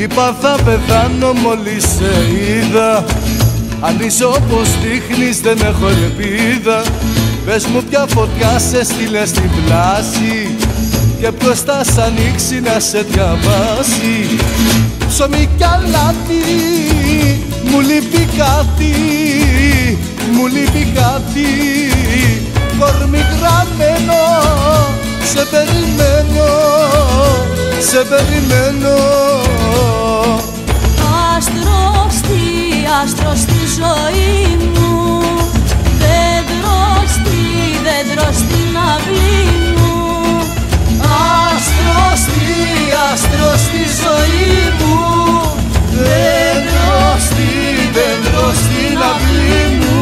Είπα θα πεθάνω μόλις σε είδα. Αν είσαι όπως δείχνεις δεν έχω ελπίδα. Πες μου ποια φωτιά σε στείλε στην πλάση και ποιος θα σ' ανοίξει να σε διαβάσει. Ψωμί κι αλάτι, μου λείπει κάτι, μου λείπει κάτι. Κορμί γραμμένο, σε περιμένω, σε περιμένω. Άστρο στη ζωή μου, δέντρο στην αυλή μου. Άστρο στη ζωή μου, δέντρο στην αυλή μου.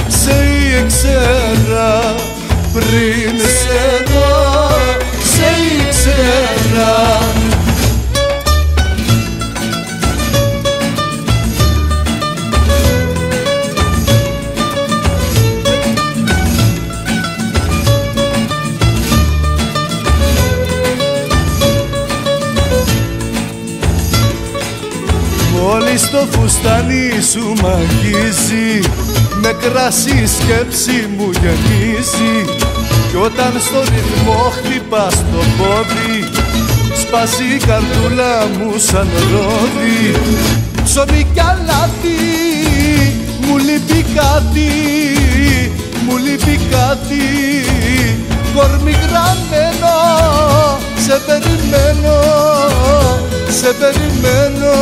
Σε ήξερα πριν σε δω, σε ήξερα. Μόλις το φουστάνι σου μ' αγγίζει, με κρασί η σκέψη μου γεμίζει. Κι όταν στο ρυθμό χτυπάς το πόδι, σπάσει η καρδούλα μου σαν ρόδι. Ψωμί κι αλάτι, μου λείπει κάτι, μου λείπει κάτι. Κορμί γραμμένο, σε περιμένω, σε περιμένω.